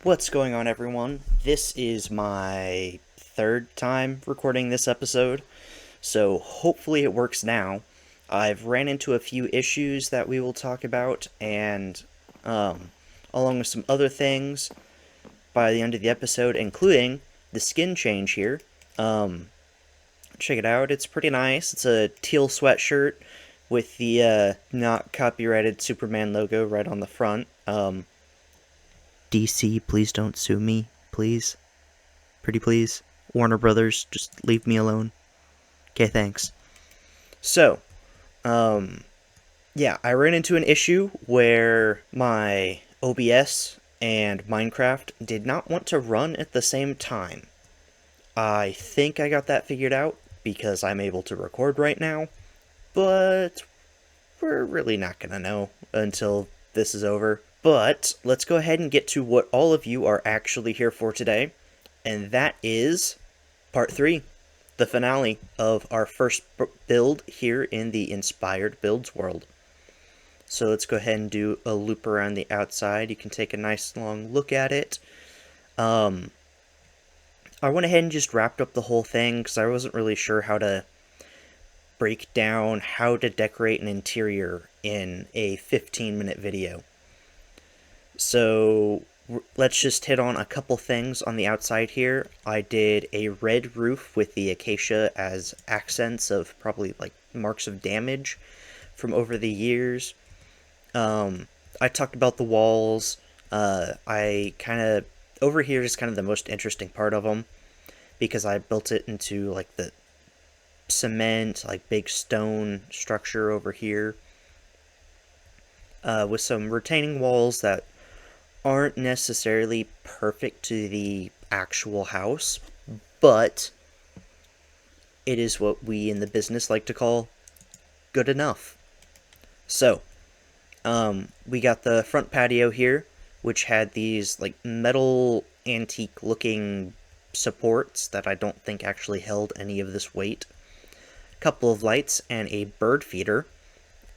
What's going on, everyone? This is my third time recording this episode, so hopefully it works now. I've ran into a few issues that we will talk about, and um, along with some other things by the end of the episode, including the skin change here. Um, Check it out, it's pretty nice. It's a teal sweatshirt with the not copyrighted Superman logo right on the front. DC, please don't sue me, please. Pretty please. Warner Brothers, just leave me alone. Okay, thanks. So, um, yeah, I ran into an issue where my OBS and Minecraft did not want to run at the same time. I think I got that figured out because I'm able to record right now, but we're really not gonna know until this is over. But let's go ahead and get to what all of you are actually here for today, and that is part 3, the finale of our first build here in the Inspired Builds world. So let's go ahead and do a loop around the outside. You can take a nice long look at it. I went ahead and just wrapped up the whole thing because I wasn't really sure how to break down how to decorate an interior in a 15-minute video. So let's just hit on a couple things on the outside here. I did a red roof with the acacia as accents of probably like marks of damage from over the years. I talked about the walls. I kind of over here is kind of the most interesting part of them because I built it into like the cement, like big stone structure over here, with some retaining walls that aren't necessarily perfect to the actual house, but it is what we in the business like to call good enough. So, we got the front patio here, which had these like metal antique looking supports that I don't think actually held any of this weight. A couple of lights and a bird feeder.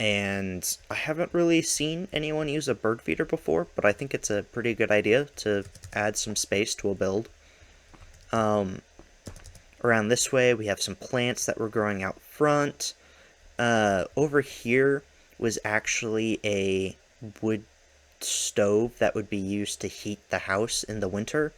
And I haven't really seen anyone use a bird feeder before, but I think it's a pretty good idea to add some space to a build. Around this way, we have some plants that were growing out front. Over here was actually a wood stove that would be used to heat the house in the winter,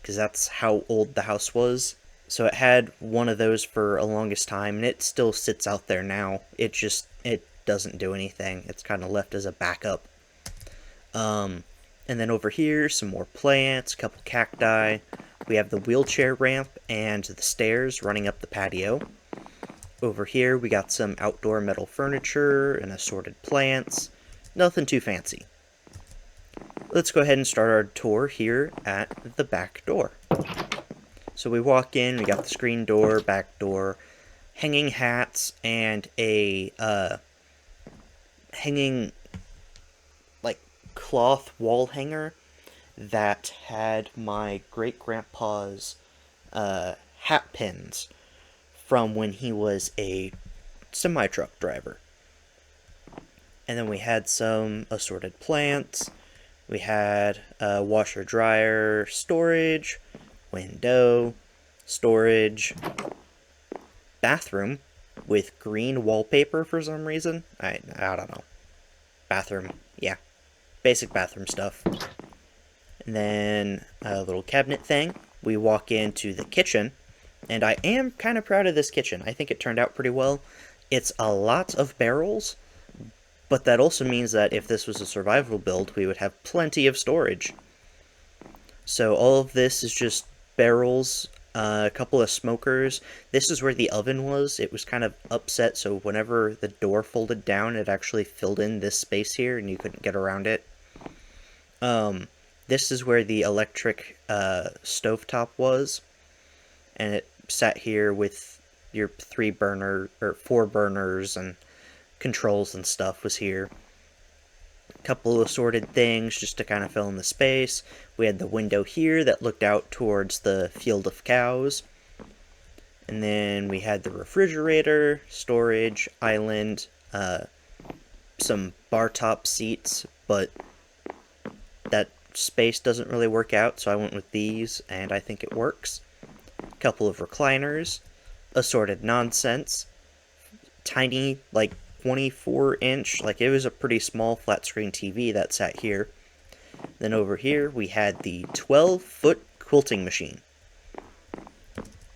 because that's how old the house was. So it had one of those for a longest time, and it still sits out there now. It doesn't do anything. It's kind of left as a backup. And then over here, some more plants, a couple cacti. We have the wheelchair ramp and the stairs running up the patio. Over here, we got some outdoor metal furniture and assorted plants. Nothing too fancy. Let's go ahead and start our tour here at the back door. So we walk in, we got the screen door, back door, hanging hats, and a hanging like cloth wall hanger that had my great grandpa's hat pins from when he was a semi truck driver. And then we had some assorted plants. We had a washer dryer storage, window, storage, bathroom with green wallpaper for some reason. I don't know. Bathroom, yeah. Basic bathroom stuff. And then a little cabinet thing. We walk into the kitchen, and I am kind of proud of this kitchen. I think it turned out pretty well. It's a lot of barrels, but that also means that if this was a survival build, we would have plenty of storage. So all of this is just barrels, a couple of smokers. This is where the oven was. It was kind of upset, so whenever the door folded down, it actually filled in this space here, and you couldn't get around it. This is where the electric stovetop was, and it sat here with your 4 burners and controls and stuff was here. A couple of assorted things just to kind of fill in the space. We had the window here that looked out towards the field of cows. And then we had the refrigerator, storage, island, some bar top seats, but that space doesn't really work out, so I went with these, and I think it works. A couple of recliners, assorted nonsense, tiny, like 24-inch, like it was a pretty small flat screen TV that sat here. Then over here we had the 12-foot quilting machine.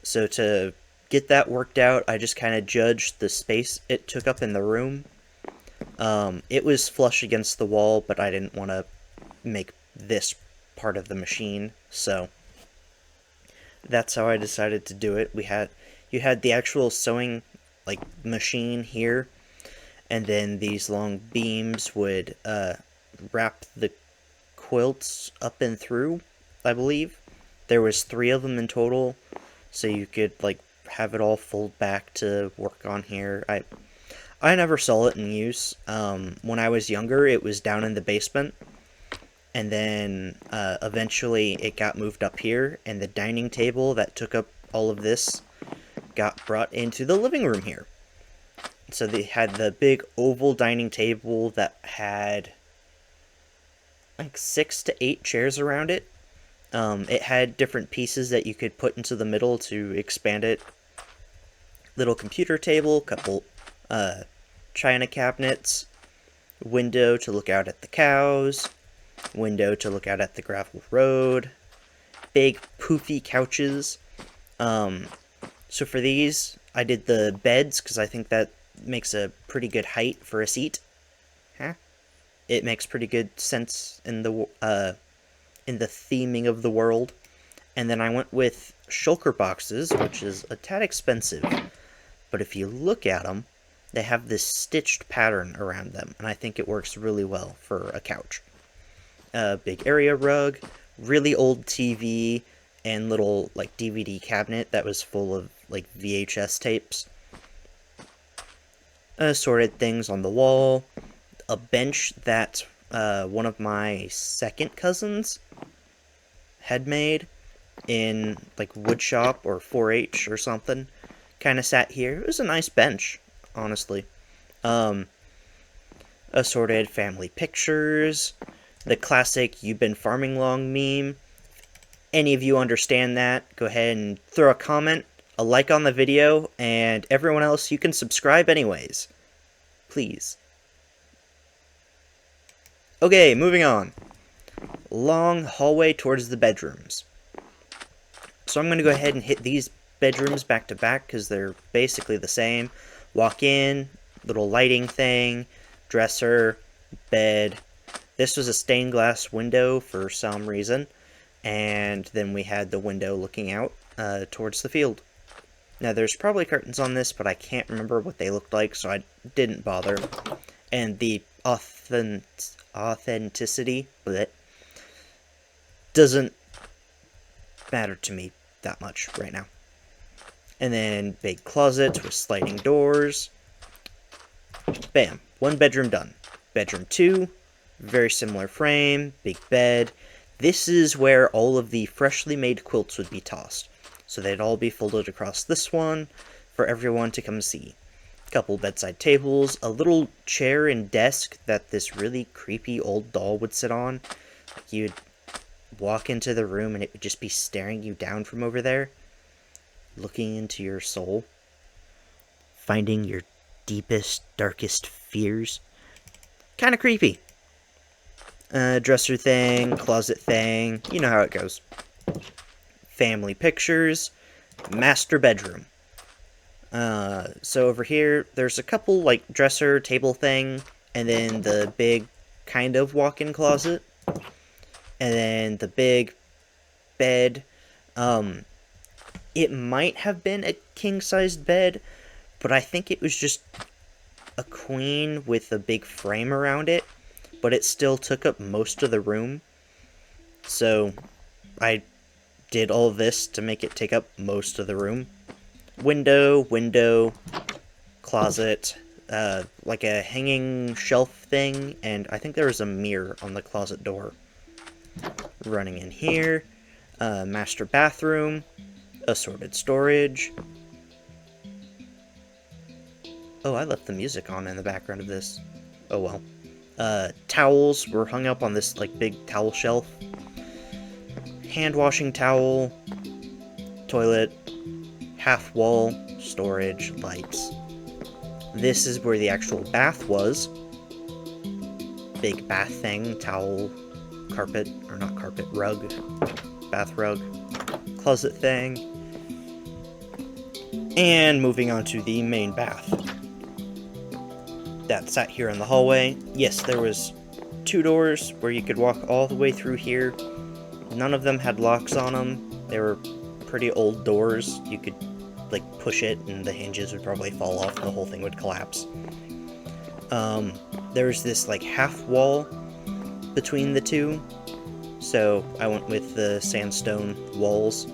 So to get that worked out, I just kind of judged the space it took up in the room. It was flush against the wall, but I didn't want to make this part of the machine, so that's how I decided to do it. You had the actual sewing like machine here, and then these long beams would wrap the quilts up and through, I believe. There was 3 of them in total, so you could like have it all fold back to work on here. I never saw it in use. When I was younger, it was down in the basement, and then eventually it got moved up here, and the dining table that took up all of this got brought into the living room here. So they had the big oval dining table that had like 6 to 8 chairs around it. It had different pieces that you could put into the middle to expand it. Little computer table, couple china cabinets, window to look out at the cows, window to look out at the gravel road, big poofy couches. So for these, I did the beds because I think that makes a pretty good height for a seat. It makes pretty good sense in the theming of the world. And then I went with shulker boxes, which is a tad expensive, but if you look at them, they have this stitched pattern around them, and I think it works really well for a couch. Big area rug, really old TV, and little like DVD cabinet that was full of like VHS tapes. Assorted things on the wall, a bench that one of my second cousins had made in like woodshop or 4-H or something, kind of sat here. It was a nice bench, honestly. Assorted family pictures, the classic "you've been farming long" meme. Any of you understand that, go ahead and throw a comment, a like on the video, and everyone else, you can subscribe anyways. Please. Okay, moving on. Long hallway towards the bedrooms. So I'm going to go ahead and hit these bedrooms back to back because they're basically the same. Walk in, little lighting thing, dresser, bed. This was a stained glass window for some reason, and then we had the window looking out towards the field. Now there's probably curtains on this, but I can't remember what they looked like, so I didn't bother. And the authenticity with it doesn't matter to me that much right now. And then big closet with sliding doors. Bam, 1 bedroom done. Bedroom 2, very similar frame, big bed. This is where all of the freshly made quilts would be tossed. So they'd all be folded across this one for everyone to come see. Couple bedside tables, a little chair and desk that this really creepy old doll would sit on. You'd walk into the room and it would just be staring you down from over there, looking into your soul, finding your deepest, darkest fears. Kind of creepy. Dresser thing, closet thing, you know how it goes. Family pictures, master bedroom. So over here, there's a couple like dresser, table thing, and then the big kind of walk-in closet, and then the big bed. It might have been a king-sized bed, but I think it was just a queen with a big frame around it, but it still took up most of the room. So I did all this to make it take up most of the room. Window, closet, like a hanging shelf thing, and I think there was a mirror on the closet door. Running in here, master bathroom, assorted storage. Oh, I left the music on in the background of this. Oh well. Towels were hung up on this like big towel shelf. Hand washing towel, toilet, half wall, storage, lights. This is where the actual bath was. Big bath thing, towel, carpet, or not carpet, rug, bath rug, closet thing. And moving on to the main bath. That sat here in the hallway. Yes, there was 2 doors where you could walk all the way through here. None of them had locks on them. They were pretty old doors. You could like push it and the hinges would probably fall off and the whole thing would collapse. There's this like half wall between the two, so I went with the sandstone walls.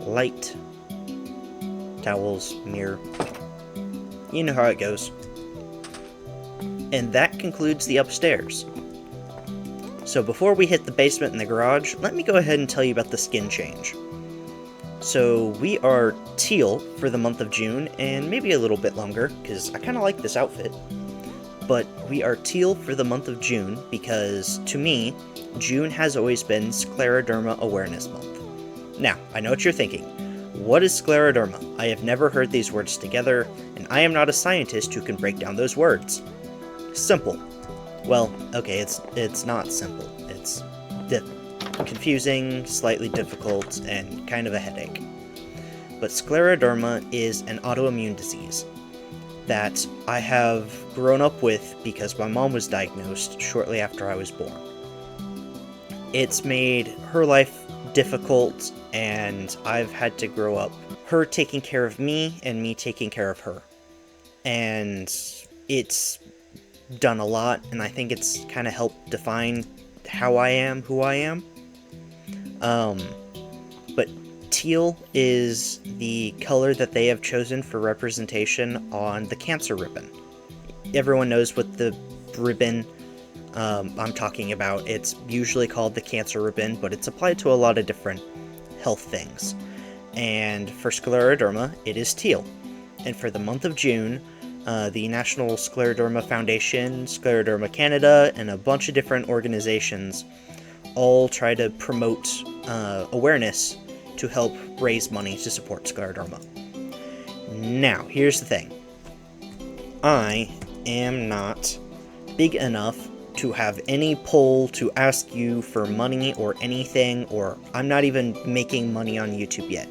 Light, towels, mirror. You know how it goes. And that concludes the upstairs. So before we hit the basement and the garage, let me go ahead and tell you about the skin change. So we are teal for the month of June, and maybe a little bit longer, because I kind of like this outfit. But we are teal for the month of June because, to me, June has always been Scleroderma Awareness Month. Now, I know what you're thinking. What is Scleroderma? I have never heard these words together, and I am not a scientist who can break down those words. Simple. Well, okay, it's not simple. It's confusing, slightly difficult, and kind of a headache. But Scleroderma is an autoimmune disease that I have grown up with because my mom was diagnosed shortly after I was born. It's made her life difficult, and I've had to grow up her taking care of me and me taking care of her. And it's done a lot, and I think it's kind of helped define how I am, who I am. But teal is the color that they have chosen for representation on the cancer ribbon. Everyone knows what the ribbon I'm talking about. It's usually called the cancer ribbon, but it's applied to a lot of different health things. And for Scleroderma, it is teal. And for the month of June, the National Scleroderma Foundation, Scleroderma Canada, and a bunch of different organizations all try to promote awareness to help raise money to support Scleroderma. Now, here's the thing. I am not big enough to have any pull to ask you for money or anything, or I'm not even making money on YouTube yet.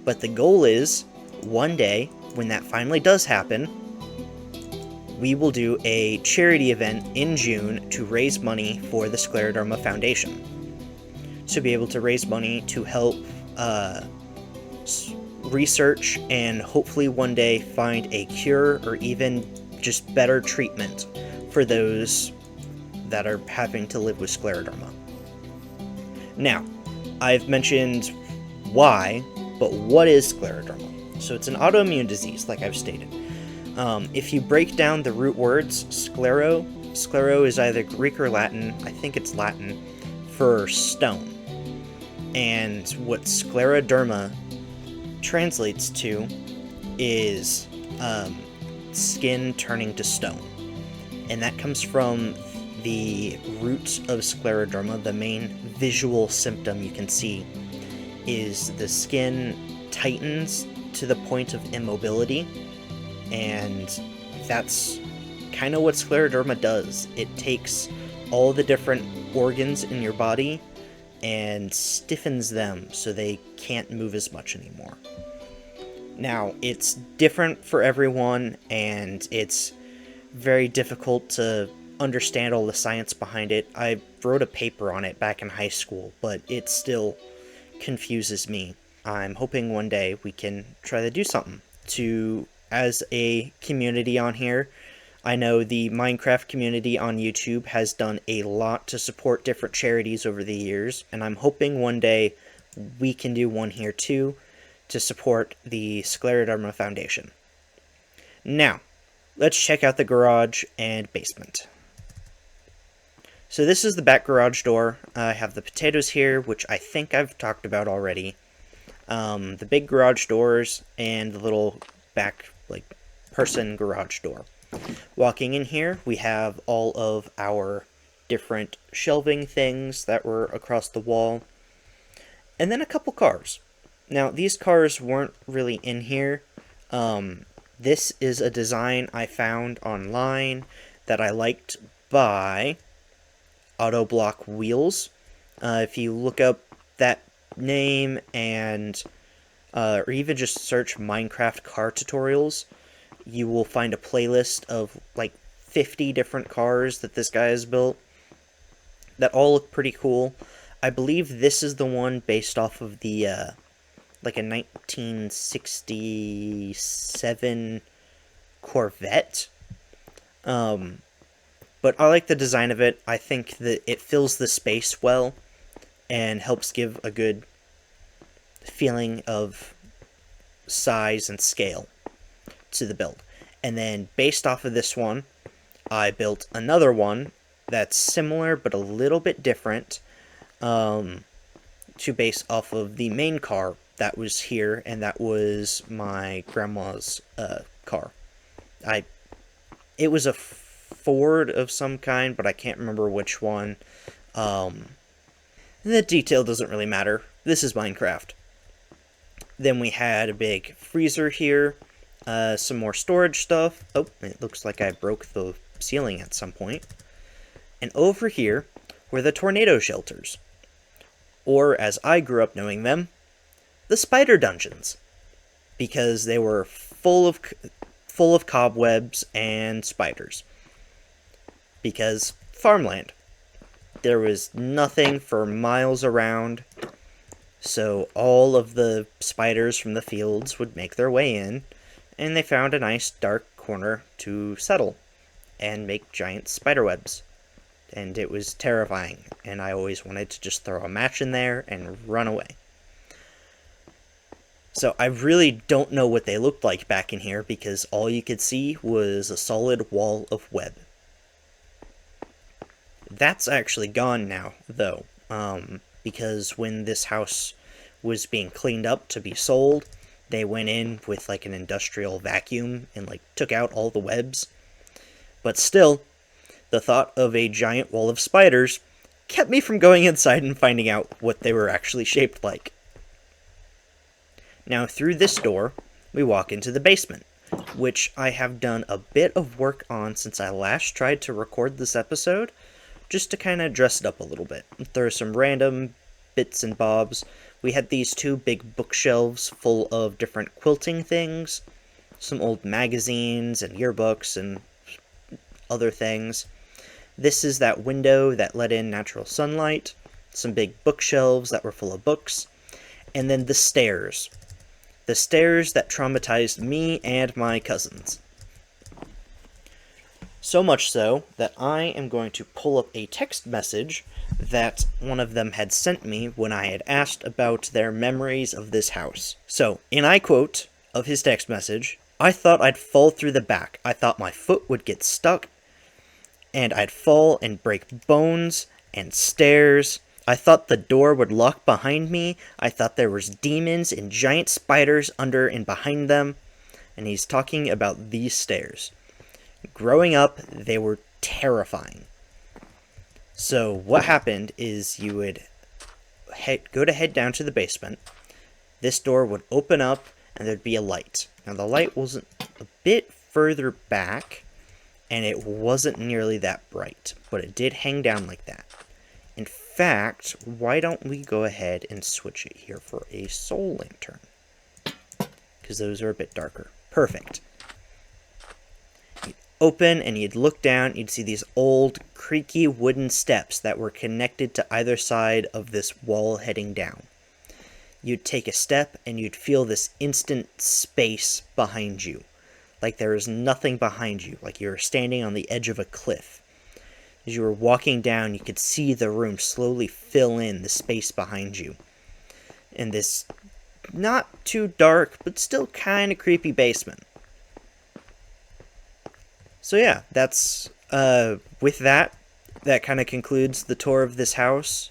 But the goal is, one day, when that finally does happen, we will do a charity event in June to raise money for the Scleroderma Foundation. To be able to raise money to help research and hopefully one day find a cure or even just better treatment for those that are having to live with Scleroderma. Now, I've mentioned why, but what is Scleroderma? So it's an autoimmune disease, like I've stated. If you break down the root words, sclero is either Greek or Latin, I think it's Latin, for stone. And what Scleroderma translates to is skin turning to stone. And that comes from the roots of Scleroderma. The main visual symptom you can see is the skin tightens to the point of immobility, and that's kind of what Scleroderma does. It takes all the different organs in your body and stiffens them so they can't move as much anymore. Now, it's different for everyone, and it's very difficult to understand all the science behind it. I wrote a paper on it back in high school, but it still confuses me. I'm hoping one day we can try to do something to, as a community on here. I know the Minecraft community on YouTube has done a lot to support different charities over the years, and I'm hoping one day we can do one here too to support the Scleroderma Foundation. Now, let's check out the garage and basement. So this is the back garage door. I have the potatoes here, which I think I've talked about already. The big garage doors and the little back, person garage door. Walking in here, we have all of our different shelving things that were across the wall, and then a couple cars. Now, these cars weren't really in here. This is a design I found online that I liked by Autoblock Wheels. If you look up that name and or even just search Minecraft car tutorials, you will find a playlist of like 50 different cars that this guy has built that all look pretty cool. I believe this is the one based off of the like a 1967 Corvette. But I like the design of it. I think that it fills the space well and helps give a good feeling of size and scale to the build. And then based off of this one, I built another one that's similar but a little bit different, to base off of the main car that was here, and that was my grandma's car. It was a Ford of some kind, but I can't remember which one. The detail doesn't really matter. This is Minecraft. Then we had a big freezer here, some more storage stuff. Oh, it looks like I broke the ceiling at some point. And over here were the tornado shelters, or as I grew up knowing them, the spider dungeons, because they were full of cobwebs and spiders. Because farmland. There was nothing for miles around, so all of the spiders from the fields would make their way in, and they found a nice dark corner to settle and make giant spider webs. And it was terrifying, and I always wanted to just throw a match in there and run away. So I really don't know what they looked like back in here, because all you could see was a solid wall of web. That's actually gone now, though, because when this house was being cleaned up to be sold, they went in with like an industrial vacuum and like took out all the webs. But still, the thought of a giant wall of spiders kept me from going inside and finding out what they were actually shaped like. Now, through this door, we walk into the basement, which I have done a bit of work on since I last tried to record this episode, just to kind of dress it up a little bit. There are some random bits and bobs. We had these two big bookshelves full of different quilting things, some old magazines and yearbooks and other things. This is that window that let in natural sunlight, some big bookshelves that were full of books, and then the stairs. The stairs that traumatized me and my cousins. So much so that I am going to pull up a text message that one of them had sent me when I had asked about their memories of this house. So, and I quote of his text message, "I thought I'd fall through the back. I thought my foot would get stuck, and I'd fall and break bones and stairs. I thought the door would lock behind me. I thought there was demons and giant spiders under and behind them." And he's talking about these stairs. Growing up, they were terrifying. So what happened is you would head down to the basement. This door would open up, and there'd be a light. Now, the light wasn't a bit further back, and it wasn't nearly that bright, but it did hang down like that. In fact, why don't we go ahead and switch it here for a soul lantern? Because those are a bit darker. Perfect. You'd open, and you'd look down, you'd see these old, creaky wooden steps that were connected to either side of this wall heading down. You'd take a step, and you'd feel this instant space behind you. Like there is nothing behind you, like you're standing on the edge of a cliff. As you were walking down, you could see the room slowly fill in the space behind you. In this not too dark, but still kind of creepy basement. So yeah, that's, with that kind of concludes the tour of this house.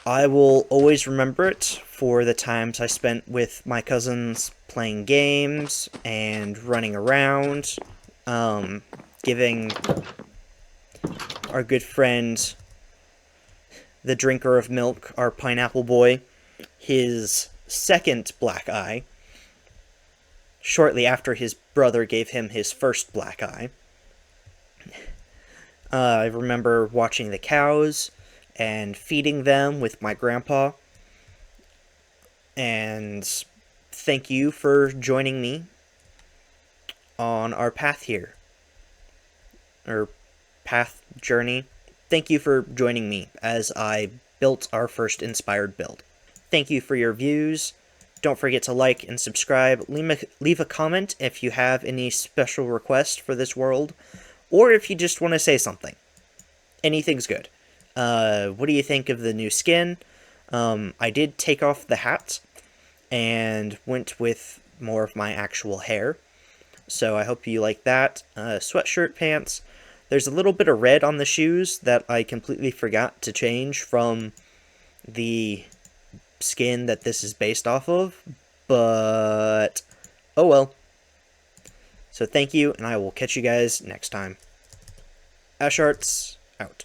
I will always remember it for the times I spent with my cousins playing games and running around, giving our good friend, the drinker of milk, our pineapple boy, his second black eye, shortly after his brother gave him his first black eye. I remember watching the cows and feeding them with my grandpa. And thank you for joining me on our path here, or path journey. Thank you for joining me as I built our first inspired build. Thank you for your views. Don't forget to like and subscribe. Leave a comment if you have any special requests for this world, or if you just want to say something. Anything's good. What do you think of the new skin? I did take off the hat and went with more of my actual hair. So I hope you like that. Sweatshirt pants. There's a little bit of red on the shoes that I completely forgot to change from the skin that this is based off of. But, oh well. So thank you, and I will catch you guys next time. Asharts, out.